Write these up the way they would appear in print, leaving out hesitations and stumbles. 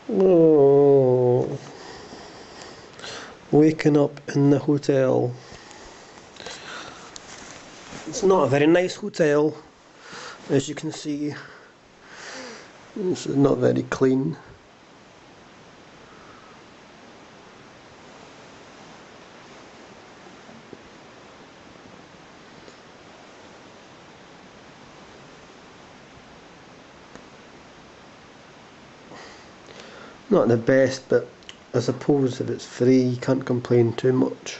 Oh, waking up in the hotel. It's not a very nice hotel, as you can see. This is not very clean. Not the best, but I suppose if it's free you can't complain too much.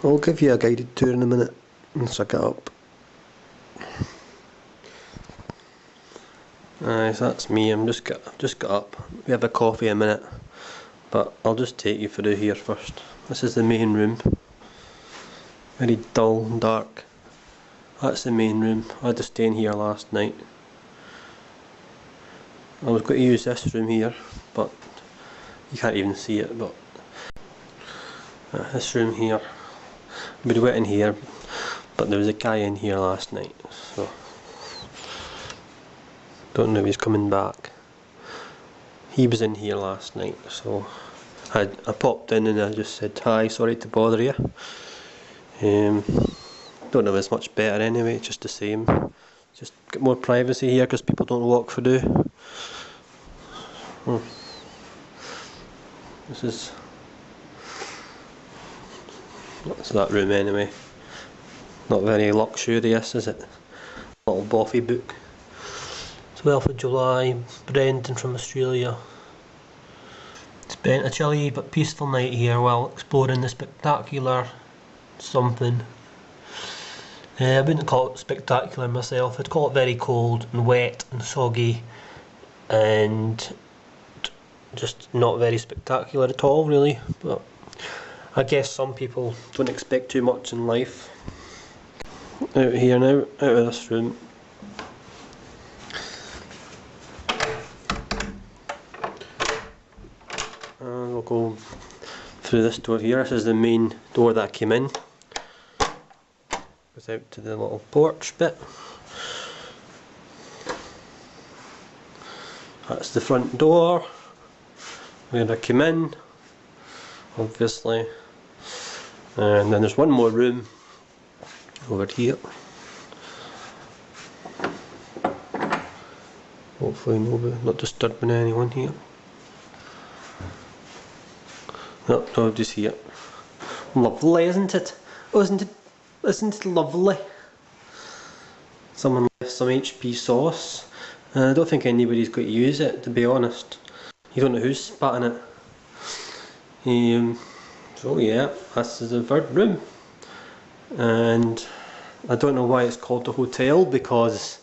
I'll give you a guided tour in a minute once I get up. Aye, so that's me. I'm just got up. We have a coffee in a minute, but I'll just take you through here first. This is the main room. Very dull and dark. That's the main room. I had to stay in here last night. I was going to use this room here, but you can't even see it. But this room here, I've been wet in here, but there was a guy in here last night, so don't know if he's coming back. He was in here last night, so I popped in and I just said hi, sorry to bother you. Don't know if it's much better anyway, it's just the same. Just get more privacy here because people don't walk through. That's that room anyway. Not very luxurious, is it? Little boffy book. 12th of July, Brendan from Australia. Spent a chilly but peaceful night here while exploring the spectacular something. I wouldn't call it spectacular myself, I'd call it very cold and wet and soggy and just not very spectacular at all really, but I guess some people don't expect too much in life. Out here now, out of this room. And we'll go through this door here. This is the main door that I came in. Goes out to the little porch bit. That's the front door where I came in, obviously. And then there's one more room over here. Hopefully not disturbing anyone here. No, nobody's here. Lovely, isn't it? Oh, isn't it lovely? Someone left some HP sauce. I don't think anybody's going to use it, to be honest. You don't know who's spat in it. So yeah, this is the third room. And I don't know why it's called a hotel, because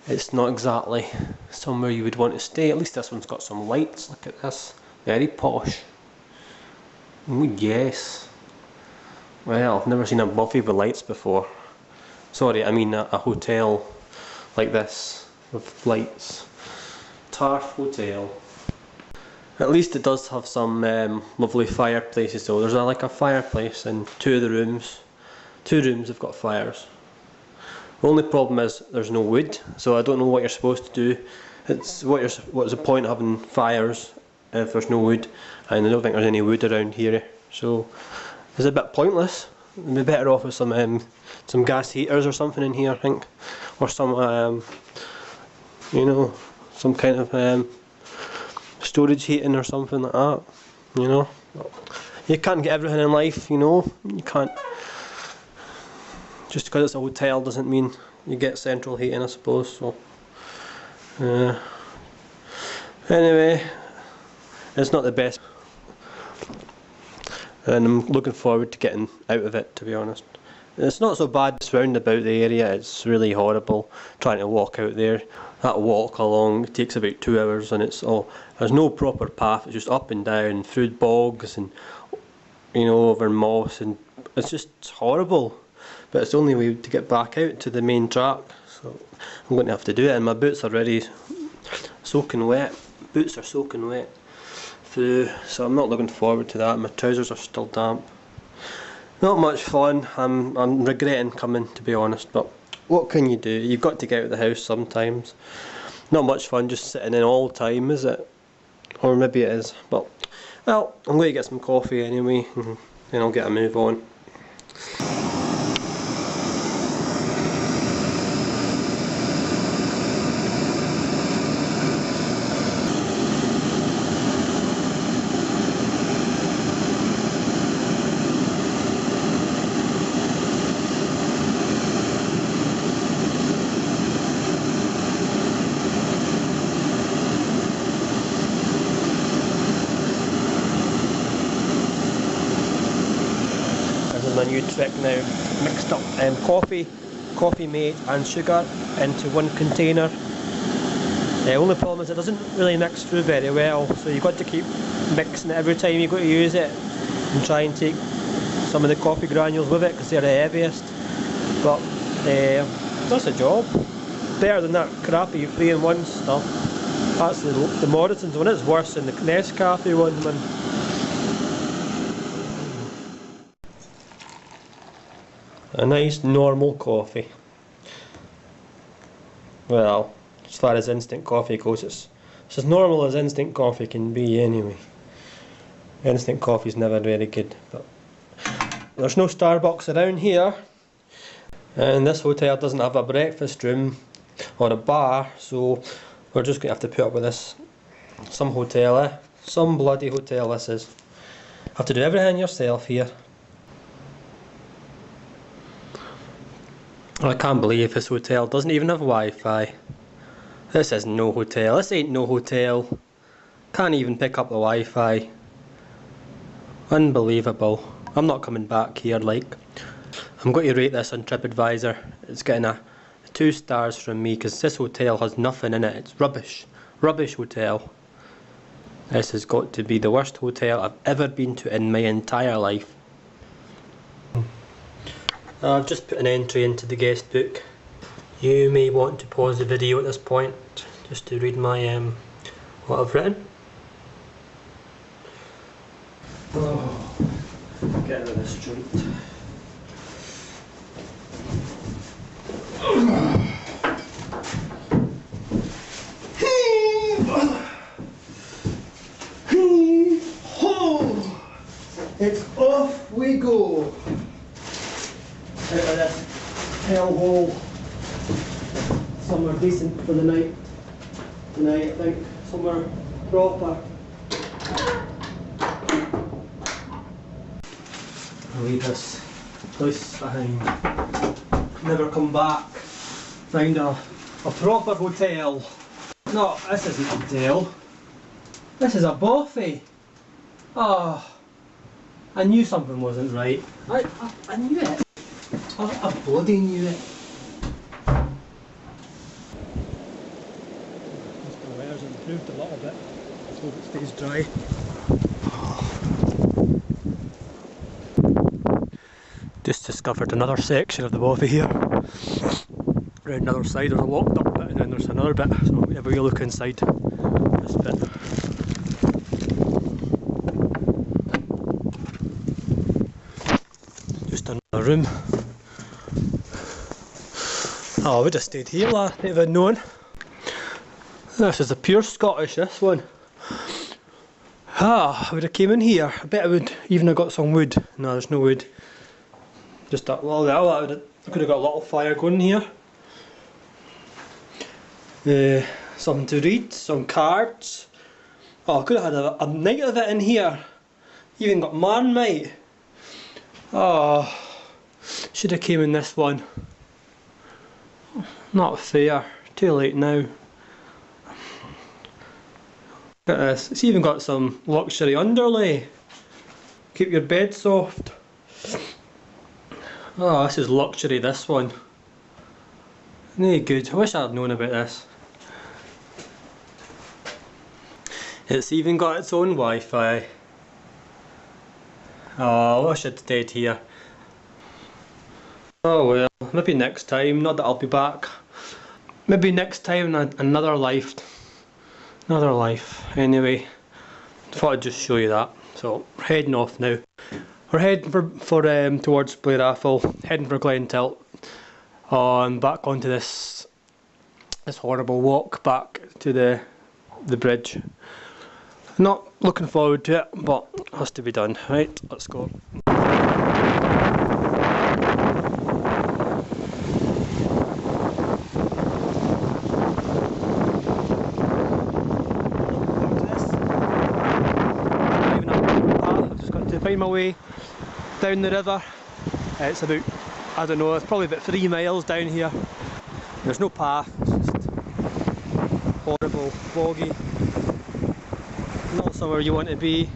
it's not exactly somewhere you would want to stay. At least this one's got some lights. Look at this. Very posh. Oh yes. Well, I've never seen a buffet with lights before. Sorry, I mean a hotel like this with lights. Tarf Hotel. At least it does have some lovely fireplaces though. There's like a fireplace in two of the rooms. Two rooms have got fires. The only problem is there's no wood, so I don't know what you're supposed to do. It's what's the point of having fires if there's no wood, and I don't think there's any wood around here, so it's a bit pointless. We'd be better off with some gas heaters or something in here, I think, or some you know, some kind of storage heating or something like that. You know, you can't get everything in life. You know, you can't. Just because it's a hotel doesn't mean you get central heating, I suppose. So anyway, it's not the best, and I'm looking forward to getting out of it, to be honest. It's not so bad round about the area, it's really horrible trying to walk out there. That walk along takes about 2 hours, and there's no proper path, it's just up and down through bogs and, you know, over moss, and it's just horrible. But it's the only way to get back out to the main track, so I'm going to have to do it, and my boots are already soaking wet. Boots are soaking wet through, so I'm not looking forward to that. My trousers are still damp. Not much fun. I'm regretting coming, to be honest, but what can you do? You've got to get out of the house sometimes. Not much fun just sitting in all the time, is it? Or maybe it is, but well, I'm going to get some coffee anyway, and then I'll get a move on. My new trick now, mixed up coffee mate and sugar into one container. The only problem is it doesn't really mix through very well, so you've got to keep mixing it every time you go to use it, and try and take some of the coffee granules with it because they're the heaviest. But that's a job. Better than that crappy 3-in-1 stuff. That's the Morrison's one. It's worse than the Nescafe one, man. A nice normal coffee. Well, as far as instant coffee goes, it's as normal as instant coffee can be anyway. Instant coffee's never very good, but there's no Starbucks around here, and this hotel doesn't have a breakfast room or a bar, so we're just going to have to put up with this. Some hotel, eh? Some bloody hotel this is. Have to do everything yourself here. I can't believe this hotel doesn't even have Wi-Fi. This is no hotel. This ain't no hotel. Can't even pick up the Wi-Fi. Unbelievable. I'm not coming back here, like. I'm going to rate this on TripAdvisor. It's getting a 2 stars from me because this hotel has nothing in it. It's rubbish. Rubbish hotel. This has got to be the worst hotel I've ever been to in my entire life. I've just put an entry into the guest book. You may want to pause the video at this point just to read my what I've written. Oh, get out of the street. It's off we go. Out of this hellhole. Somewhere decent for the night. Tonight, I think. Somewhere proper. I'll leave this place behind. Never come back. Find a proper hotel. No, this isn't a hotel. This is a buffet. Oh, I knew something wasn't right. I knew it. I bloody knew it. The weather's improved a little bit. Let's hope it stays dry. Just discovered another section of the bothy here. Around the other side there's a locked up bit and then there's another bit, so if we look inside this bit. Just another room. Oh, I would have stayed here last night if I'd known. This is a pure Scottish, this one. Ah, I would have came in here. I bet I would even have got some wood. No, there's no wood. Just that, well, I could have got a little fire going here. Something to read, some cards. Oh, I could have had a night of it in here. Even got Marmite. Oh, should have came in this one. Not fair. Too late now. Look at this. It's even got some luxury underlay. Keep your bed soft. Oh, this is luxury, this one. No good. I wish I'd known about this. It's even got its own Wi-Fi. Oh, I wish I'd stayed here. Oh well, maybe next time. Not that I'll be back. Maybe next time another life. Another life. Anyway, thought I'd just show you that. So, we're heading off now. We're heading towards Blair Atholl, heading for Glen Tilt, back onto this this horrible walk back to the bridge. Not looking forward to it, but it has to be done. Right, let's go. I've just got to find my way down the river. It's about, I don't know, it's probably about 3 miles down here. There's no path, it's just horrible, boggy. Not somewhere you want to be.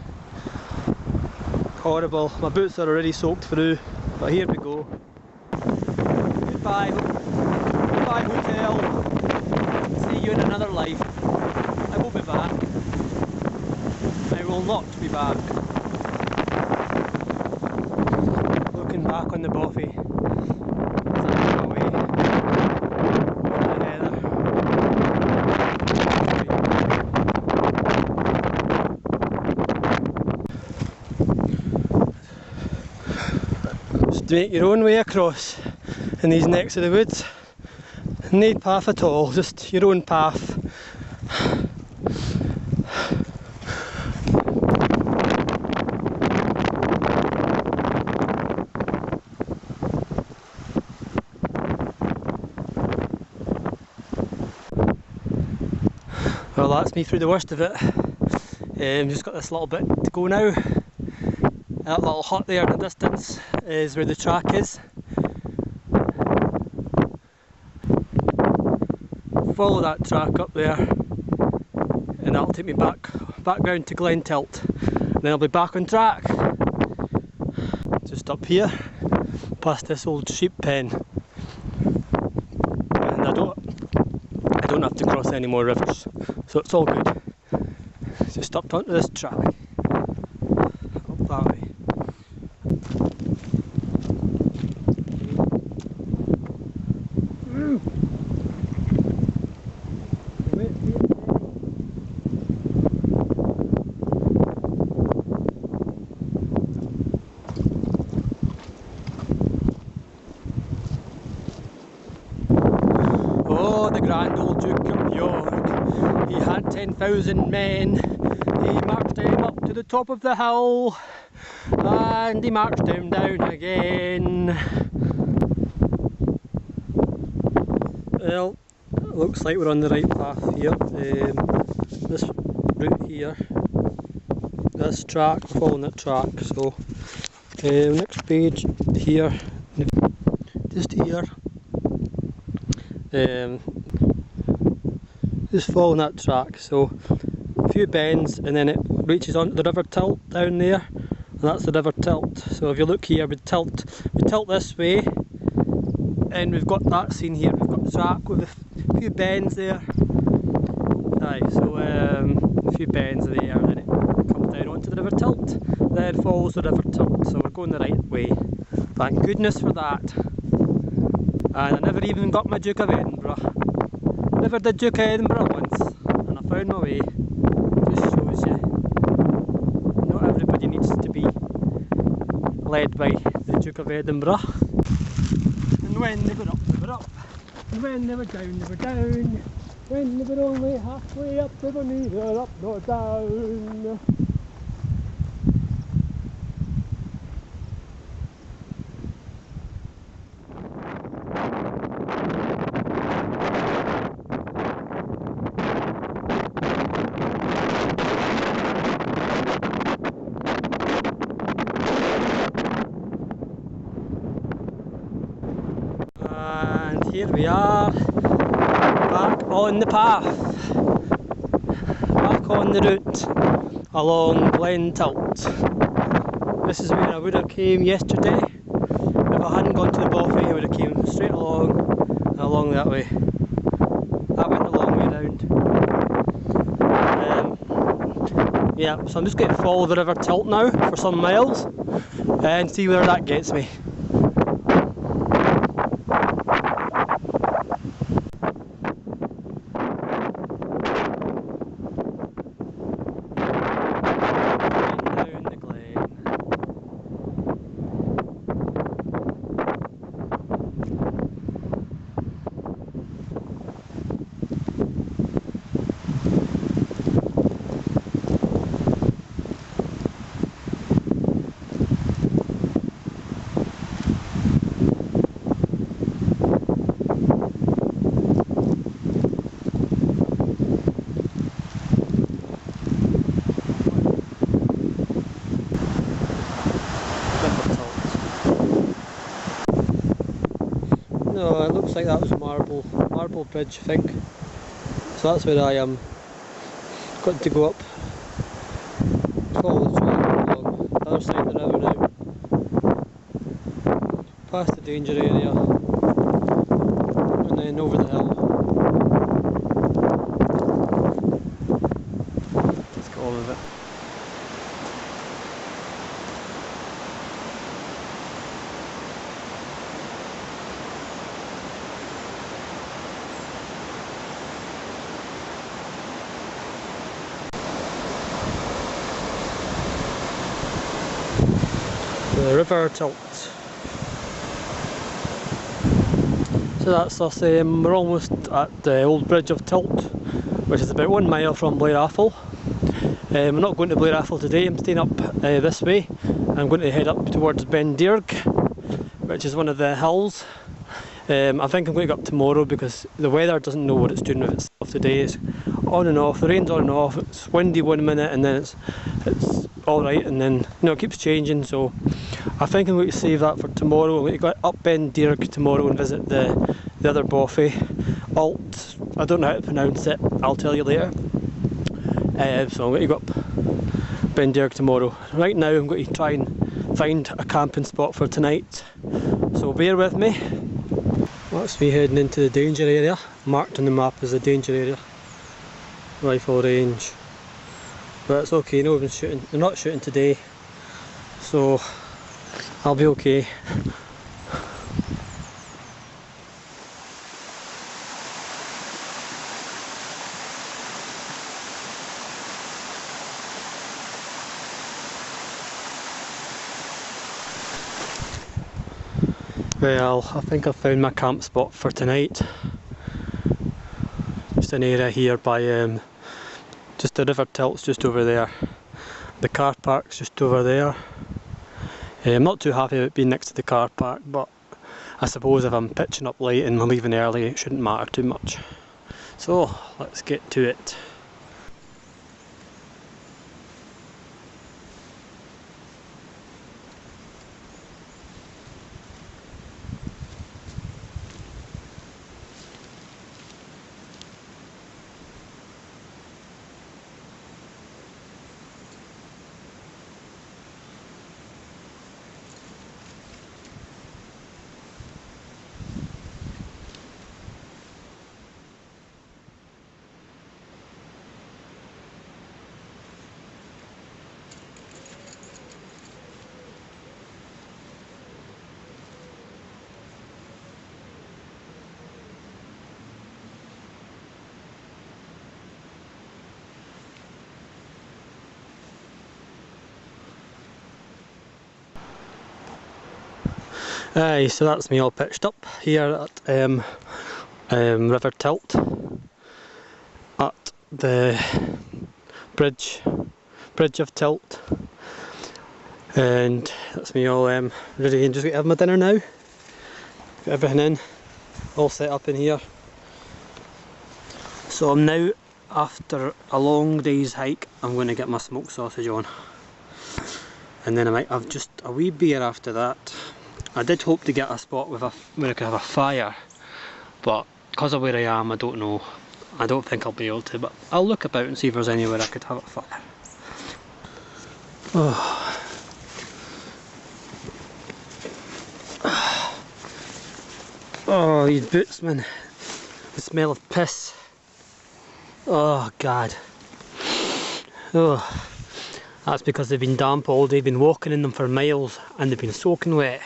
Horrible. My boots are already soaked through, but here we go. Goodbye, goodbye hotel. See you in another life. I will be back. I will not be back. Looking back on the Boffey. To make your own way across in these necks of the woods. No path at all, just your own path. Well, that's me through the worst of it. Just got this little bit to go now. That little hut there in the distance is where the track is. Follow that track up there and that'll take me back round to Glen Tilt. And then I'll be back on track. Just up here, past this old sheep pen. And I don't have to cross any more rivers, so it's all good. Just up onto this track. Up that way. Oh, the grand old Duke of York, he had 10,000 men, he marched them up to the top of the hill, and he marched them down again. Well, it looks like we're on the right path here. This route here, this track, we're following that track, so next page here, just here. Just following that track, so a few bends and then it reaches onto the River Tilt down there, and that's the River Tilt. So if you look here, we tilt this way, and we've got that scene here. We've got the track with a few bends there. Aye, so a few bends there, and then it comes down onto the River Tilt, then follows the River Tilt. So we're going the right way. Thank goodness for that. And I never even got my Duke of Edinburgh. Never did Duke of Edinburgh once, and I found my way. Just shows you, not everybody needs to be led by the Duke of Edinburgh. And when they were up, they were up. And when they were down, they were down. When they were only halfway up, they were neither up nor down. Here we are, back on the path, back on the route along Glen Tilt. This is where I would have came yesterday. If I hadn't gone to the Boffey, I would have came straight along that way. That went the long way round. Yeah, so I'm just going to follow the River Tilt now for some miles and see where that gets me. No, it looks like that was Marble Bridge, I think. So that's where I am. Got to go up, follow the trail along the other side of the river now, past the danger area, and then over the hill. Let's get on with it. The River Tilt. So that's us, we're almost at the old bridge of Tilt, which is about 1 mile from Blair Atholl. I'm not going to Blair Atholl today, I'm staying up this way. I'm going to head up towards Ben Dearg, which is one of the hills. I think I'm going to go up tomorrow because the weather doesn't know what it's doing with itself today. It's on and off, the rain's on and off, it's windy 1 minute and then it's alright, and then it keeps changing, so I think I'm going to save that for tomorrow. I'm going to go up Ben Dearg tomorrow and visit the other bothy. Alt, I don't know how to pronounce it, I'll tell you later. So I'm going to go up Ben Dearg tomorrow. Right now I'm going to try and find a camping spot for tonight, so bear with me. That's me heading into the danger area, marked on the map as the danger area. Rifle range. But it's okay, no one's shooting. They're not shooting today, so I'll be okay. Well, I think I've found my camp spot for tonight. Just an area here by just the River Tilt's just over there. The car park's just over there. I'm not too happy about being next to the car park, but I suppose if I'm pitching up late and leaving early it shouldn't matter too much. So let's get to it. Aye, so that's me all pitched up here at River Tilt, at the bridge of Tilt, and that's me all ready and just going to have my dinner now. Got everything in, all set up in here. So I'm now, after a long day's hike, I'm going to get my smoked sausage on, and then I might have just a wee beer after that. I did hope to get a spot with where I could have a fire, but because of where I am, I don't know. I don't think I'll be able to, but I'll look about and see if there's anywhere I could have a fire. Oh. Oh, these boots, man. The smell of piss. Oh, God. Oh. That's because they've been damp all day, been walking in them for miles, and they've been soaking wet.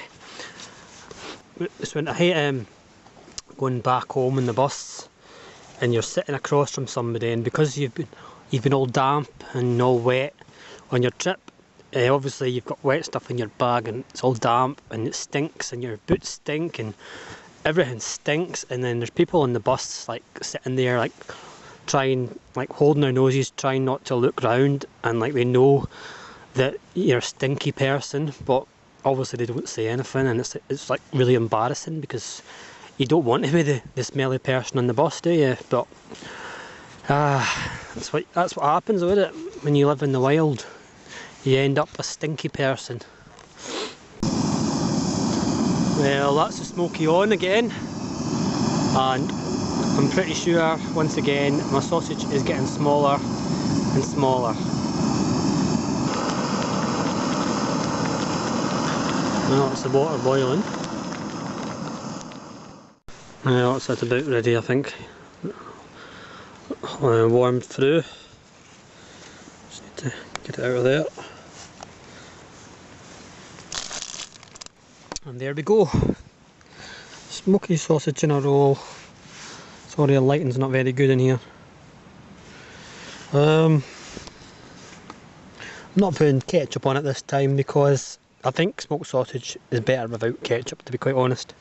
So I hate going back home in the bus and you're sitting across from somebody, and because you've been all damp and all wet on your trip, obviously you've got wet stuff in your bag and it's all damp and it stinks and your boots stink and everything stinks, and then there's people on the bus like sitting there like trying, like holding their noses, trying not to look round, and like they know that you're a stinky person, but obviously they don't say anything, and it's like really embarrassing because you don't want to be the smelly person on the bus, do you? But that's what happens with it when you live in the wild. You end up a stinky person. Well, that's the smoky on again. and I'm pretty sure once again my sausage is getting smaller and smaller. Well, it's the water boiling. Well, it's about ready, I think. Warmed through. Just need to get it out of there. And there we go. Smoky sausage in a roll. Sorry, the lighting's not very good in here. I'm not putting ketchup on it this time because I think smoked sausage is better without ketchup, to be quite honest.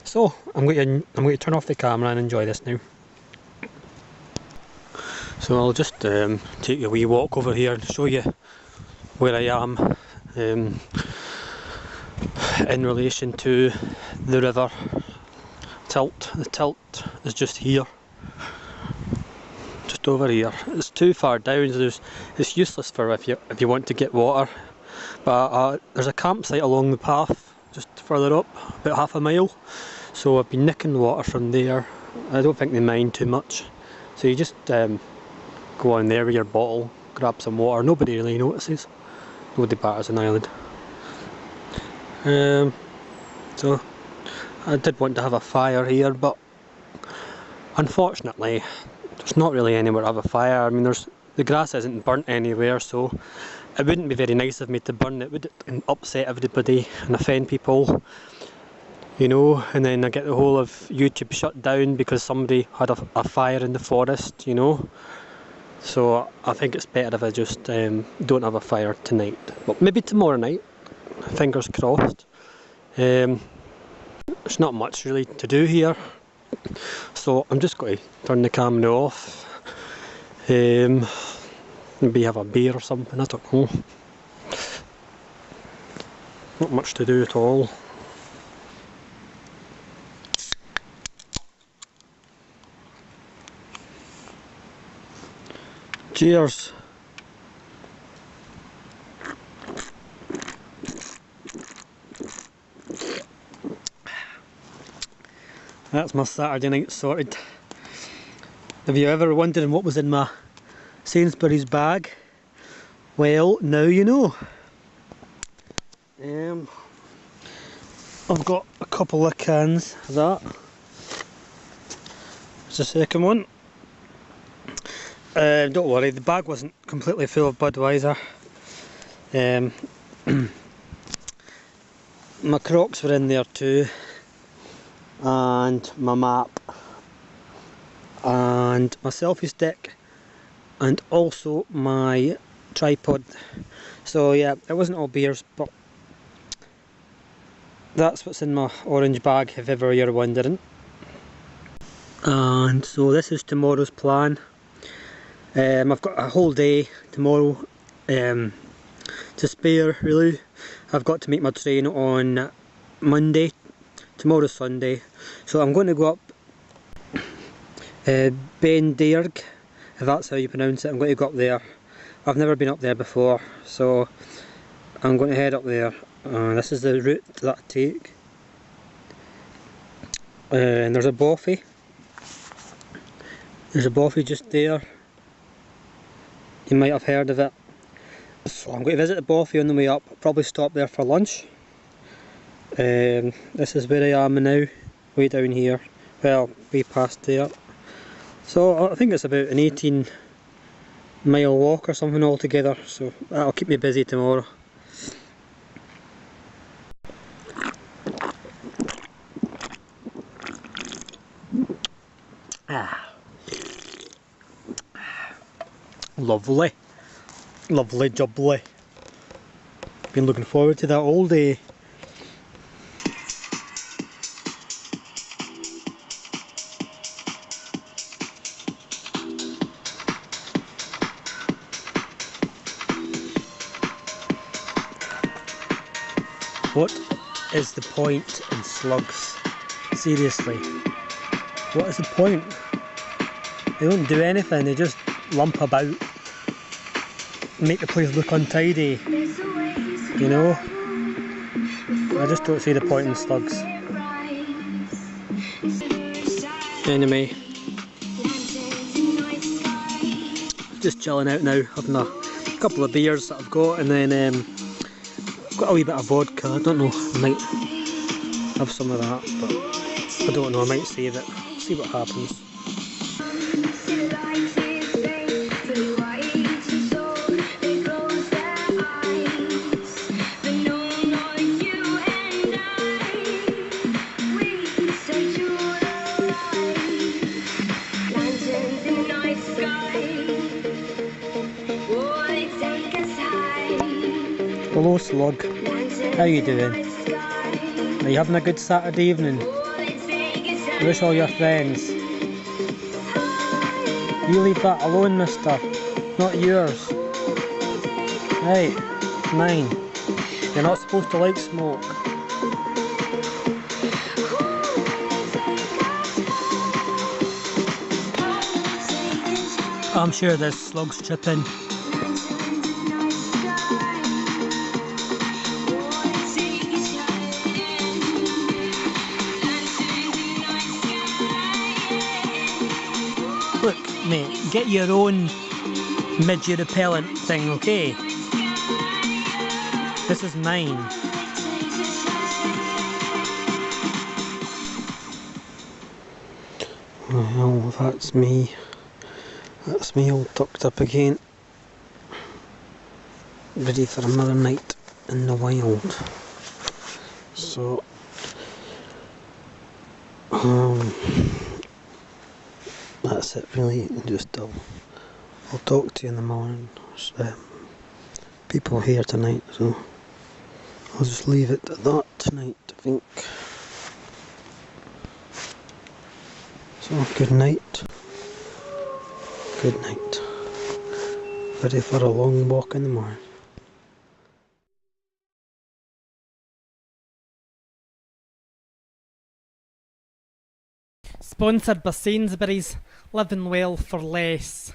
So I'm going to turn off the camera and enjoy this now. So I'll just take a wee walk over here and show you where I am in relation to the River Tilt. The Tilt is just here. Just over here. It's too far down, so it's useless for if you want to get water. But there's a campsite along the path just further up, about half a mile. So I've been nicking water from there. I don't think they mind too much. So you just go on there with your bottle, grab some water. Nobody really notices. Nobody batters an eyelid. So I did want to have a fire here, but unfortunately there's not really anywhere to have a fire. I mean, the grass isn't burnt anywhere, so it wouldn't be very nice of me to burn it, would it? And upset everybody and offend people, you know, and then I get the whole of YouTube shut down because somebody had a fire in the forest, you know. So I think it's better if I just don't have a fire tonight, but maybe tomorrow night, fingers crossed. There's not much really to do here, so I'm just going to turn the camera off. Maybe have a beer or something, I don't know. Not much to do at all. Cheers! That's my Saturday night sorted. Have you ever wondered what was in my Sainsbury's bag? Well, now you know. I've got a couple of cans of that. There's the second one. Don't worry, the bag wasn't completely full of Budweiser. My Crocs were in there too, and my map, and my selfie stick, and also my tripod. So yeah, it wasn't all beers, but that's what's in my orange bag, if ever you're wondering. And so this is tomorrow's plan. I've got a whole day tomorrow to spare, really. I've got to make my train on Monday. Tomorrow's Sunday, so I'm going to go up Ben Deirg, if that's how you pronounce it. I'm going to go up there. I've never been up there before, so I'm going to head up there. This is the route that I take. And there's a bothy. There's a bothy just there. You might have heard of it. So I'm going to visit the bothy on the way up. I'll probably stop there for lunch. This is where I am now, way down here. Well, way past there. So I think it's about an 18-mile walk or something altogether, so that'll keep me busy tomorrow. Lovely. Lovely jubbly. Been looking forward to that all day. What is the point in slugs? Seriously. What is the point? They don't do anything, they just lump about. Make the place look untidy. You know? I just don't see the point in slugs. Anyway, just chilling out now, having a couple of beers that I've got, and then I've got a wee bit of vodka. I don't know, I might have some of that, but I don't know, I might save it, see what happens. Hello Slug, how you doing? Are you having a good Saturday evening? Wish all your friends. You leave that alone, mister, not yours. Right, mine. You're not supposed to like smoke. I'm sure this Slug's chipping. Look, mate, get your own midget repellent thing, okay? This is mine. Well, that's me. That's me all tucked up again. Ready for another night in the wild. So, that's it really. I'll talk to you in the morning. There's people here tonight, so I'll just leave it at that tonight, I think. So, good night. Good night. Ready for a long walk in the morning. Sponsored by Sainsbury's, living well for less.